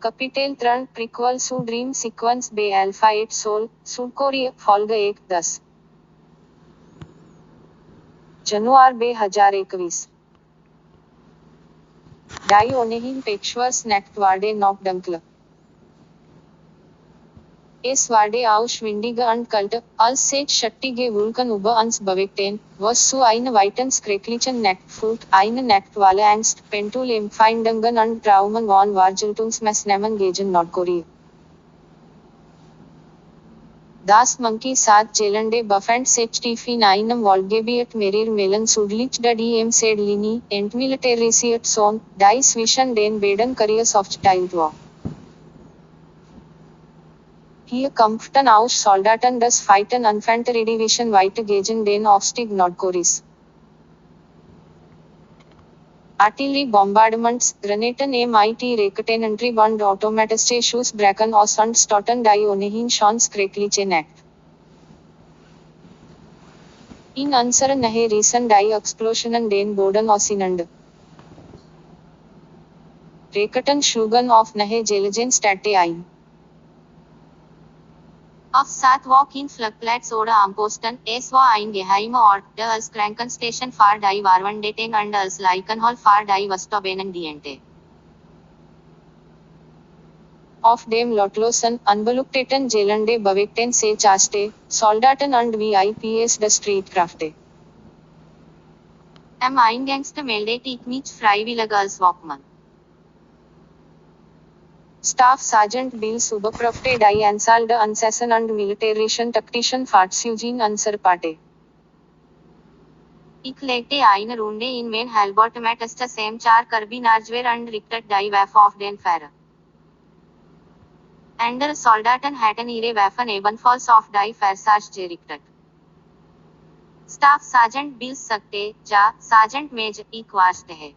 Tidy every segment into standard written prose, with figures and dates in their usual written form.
Capital 3 prequel su Dream Sequence બે Alpha 8 Sol, Sudkorea, Folga 1 10 January 2021 Die ohnehin Pechschwers Nachtwarde noch dunkler. Es Warde ausschwindige und kalte, als seit schattige Wolken über uns bewegten, was zu einer weiten skräcklichen Nacht führt, eine Nacht voller Angst, Pentul Empfindungen und Traumen von Warjeltungsmaßnahmen gegen Nordkorea. Das Monkey साथ जेलंडे बफेंड सेच टीफी नाइनम वॉल्गेबियट मेरीर मेलन सुडलिच डी एम सेड लिनी एंट मिलिटेरिसियट सोन डाइस विशन डेन बेडन करियस ऑफ टाइल्ड वॉ Hier kämpften auch Soldaten des Fighten Infanteriedivision weiter gegen den Aufstieg Nordkoreas. Artillery bombardments, Granaten MIT Raketen und automatische Schussbracken aus und stotten die ohnehin schon skräckliche Nacht. In unseren Nähe riesen die Explosionen den Boden auseinander. Raketen schlugen auf Nähe Jelegen Städte ein. Auf Saatwalk in Flugplatz oder am Posten, es war ein geheimer Ort, der als Krankenstation für die Warnwendeten und als Leichenhall für die Verstorbenen diente. Auf dem lottlosen, unbeleuchteten Gelände bewegten sich Ärzte, Soldaten und VIPs der Streitkräfte. Am Eingangs meldete ich mich freiwillig als Walkman. Staff Sergeant Bill Subacrofte die Anzahl der Insassen und militärischen Taktischen Fahrzeugen unserer Party. Ich legte eine Runde in mein Halbort mit dem 4 Karbinargewehr und richtete die Waffe auf den Fahrer. Andere Soldaten hatten ihre Waffen ebenfalls auf die Fahrzeuge gerichtet. Staff Sergeant Bill sagte, ja, Sergeant Major, ich wusste है.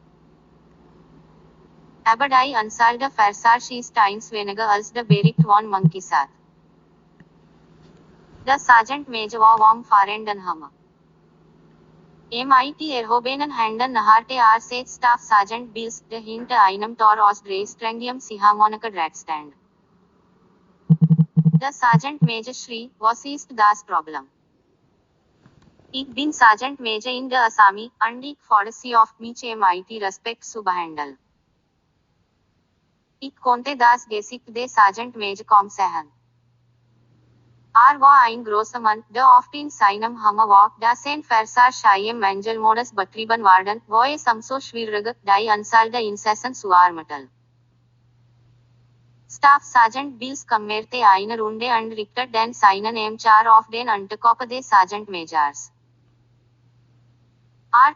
Aber die Anzahl der Fahrzeuge ist eins weniger als der Bericht von Monkey साथ. Der Sergeant Major war vom fahrenden Hammer. MIT erhobenen Händen nahte sich Staff Sergeant Bills, der hinter einem Tor aus Dreisträngigem Ziehharmonika Dragstand. Der Sergeant Major schrie, was ist das Problem? Ich bin Sergeant Major in der Army, und ich fordere Sie auf mich MIT Respekt zu behandeln. Ich konnte das Gesicht des Sergeant Major kaum sehen. War ein großer Mann, der oft in seinem Hammer war, das ein Fahrzeug im Mangelmodus betrieben worden, wo es umso schwieriger, die Anzahl der Insassen zu ermitteln. Staff Sergeant Bills kümmerte eine Runde und richtete dann seinen M4 auf den Unterkopf des Sergeant Majors.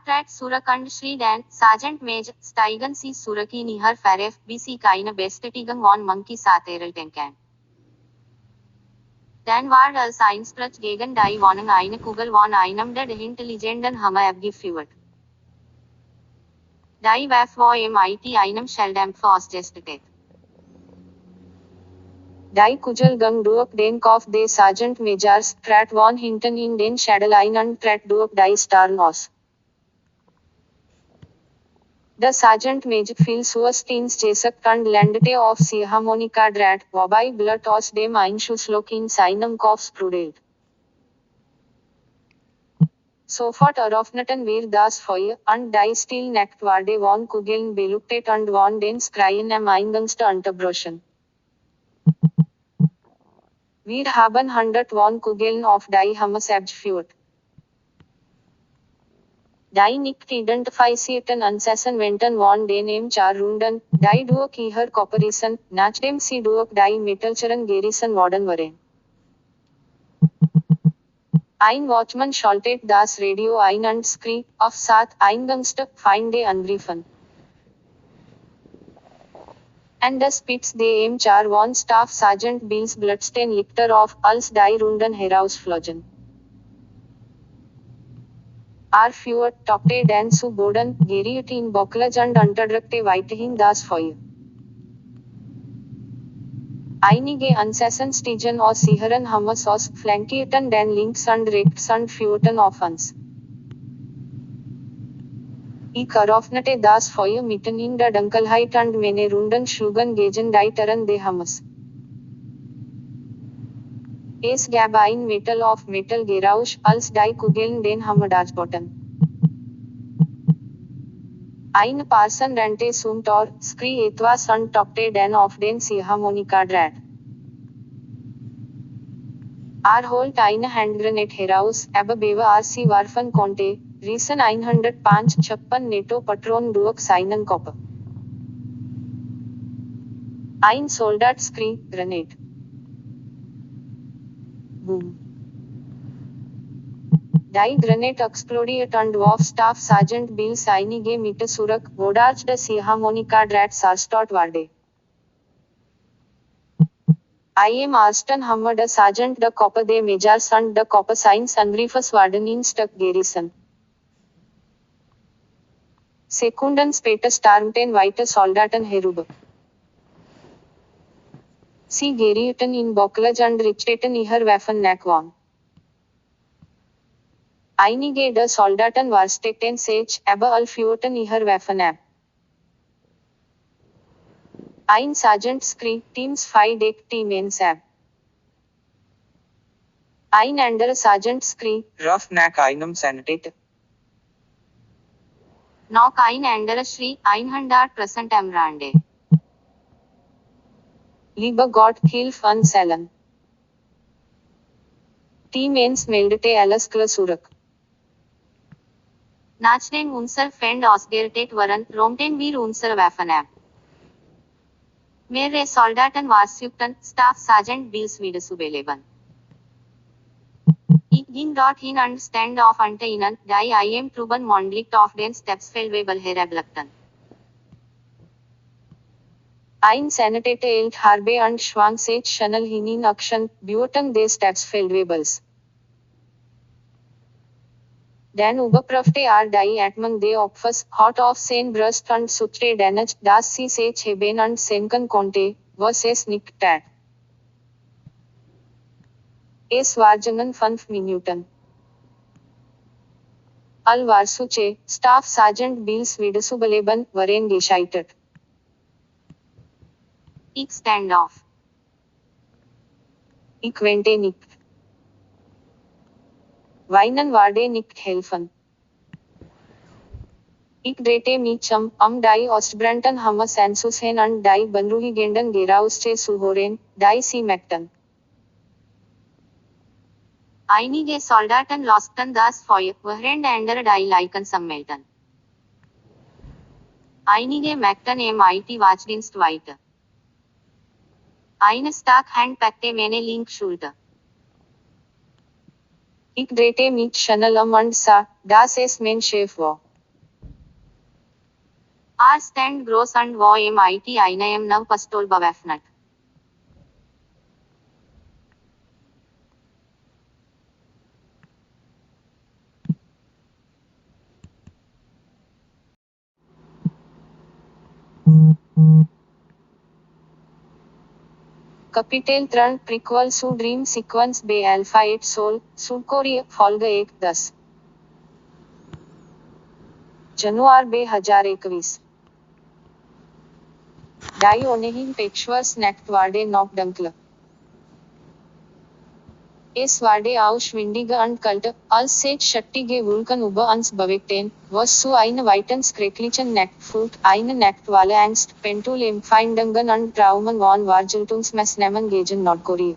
Trat zurück und schrie dann, Sergeant Major, steigen Sie zurück in Ihr Fahrzeug, bis ich eine Bestätigung von Monkey साथ erhalten kann. Dann war als Einsatz gegen die Wohnung eine Kugel von einem der intelligenten Hammer abgeführt. Die Waffe war MIT einem Schalldämpfer ausgerüstet. Die Kugel ging durch den Kopf des Sergeant Majors, trat von hinten in den Schädel ein und trat durch die Stirn aus. Der Sergeant Major fiel zuerst ins Gesicht und landete auf Ziehharmonika Draht, wobei Blut aus dem Einschussloch in seinem Kopf sprudelt. Sofort eröffneten wir das Feuer, und die Stillnachtwarde von Kugeln beleuchtet und von den Schreien am Eingangs unterbrochen. Wir haben 100 von Kugeln auf die Hammers abgeführt. Die nicht identifizierten Insassen wenden von den M4 Runden, die durch ihr Koperissen, nachdem sie durch die Metallzellen gerissen worden waren. Ein Watchman schaltet das Radio ein und schrie, auf Saat, Eingangs der Feinde angriffen. And the spits the M4 von Staff Sergeant Bills Bloodstain Lichter auf, als die Runden herausflogen. Führt, toppte dann zu Boden, geriet in Bocklage und unterdrückte weiterhin das Feuer. Einige Insassen stiegen aus ihren Hammers aus, flankierten dann links und rechts und führten auf uns. Ich eröffnete das Feuer mitten in der Dunkelheit und meine Runden schlugen gegen die Türen des Himmels. Es gab ein Metal auf Metal Geräusch, als die Kugeln den Hammer boten. Eine Person rannte zum Tor, schrie etwas und tobte dann auf den Ziehharmonikadraht. Holt eine Handgranate heraus, aber bevor sie werfen konnte, rissen 156 NATO-Patronen durch seinen Kopf. Ein Soldat schrie, Granate. Boom. Die Granate exploded and warf Staff Sergeant Bills einige Meter zurück, wodurch der Ziehharmonikadraht zerstört wurde. I am Aston Hammer der Sergeant der Kopf de Majors und der Kopf Science Angriffes werden in Stuck Garrison. Sekunden später stürmten weitere Soldaten herüber. Sie gerieten in Bocklage und richteten ihre Waffen nach Wang. Einige der Soldaten versteckten sich, aber alle führten ihre Waffen ab. Ein Sergeant schrie, Teams 5 deck Team ins ab. Ein anderer Sergeant schrie, Ruf nach einem Sanitäter. Noch ein anderer schrie, 100% am Rande. Lieber Gott, hilf uns allen. Team 1 meldete alles klar zurück. Nachdem unser Feind ausgerottet waren, räumten wir unsere Waffen ab. Mehrere Soldaten versuchten, Staff Sergeant Bills wiederzubeleben. Ich ging dorthin und stand auf unter ihnen, die im Truben Mondlicht auf den Stepsfeldwebel herablegten. Ein Sanitäter eilt herbei und schwang sich schnell hinein Action, Beurten des Stepsfeldwebels. Dann überprüfte die Atmung des Opfers, hot auf sein Brust und suchte Damage, dass sie sich heben und senken konnte, was es nicht tat. Es waren 5 Minuten. Al Varsuche, Staff Sergeant Bills wiederzubeleben, waren gescheitert. Ich stand auf. Ich wente nicht. Weinen werde nicht helfen. Ich drehte mich die Ostbrandten Hamas anzusehen und die beunruhigenden Geräusche zu hören, die sie machten. Einige Soldaten löschten das Feuer, während andere die Leichen sammelten. Einige machten im IT-Wachdienst weiter. Eine stark Hand packte meine linke Schulter. Ich drehte mich schnell und sah, dass es mein Chef war. Stand groß und war im IT einem Pistol bewaffnet. Kapitel 3 Prequel zu Dream Sequence bei Alpha 8 Soul, Südkorea, Folge 1-10. Januar 2021. Die ohnehin Patchworks-Nacht wurde noch dunkler. Es wurde ausschwindiger und kälter, als sich schattige Wolken über uns bewegten, was zu einer weiteren schrecklichen Nacht führt, eine Nacht voller Angst, Pendulempfindungen und Traumen von Vergeltungsmaßnahmen gegen Nordkorea.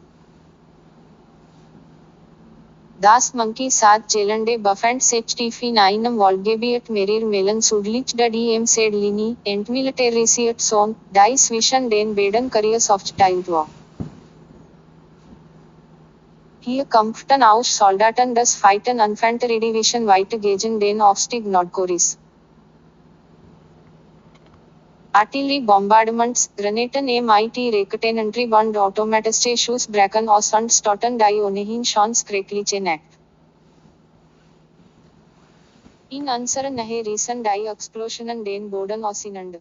Das Monkey Saat Jelande befand sich tief in einem Waldgebiet mehrerer Meilen südlich der said Linie, entmilitarisierter Zone, die zwischen den beiden Koreas aufgeteilt war. Hier kämpften auch Soldaten des 5. Infanteriedivision weiter gegen den Aufstieg Nordkoreas. Artillery bombardments, Granaten MIT Raketen und automatische Schussbracken aus und stotten die ohnehin schon schreckliche Nacht. In unserer Nähe rissen die Explosionen den Boden auseinander.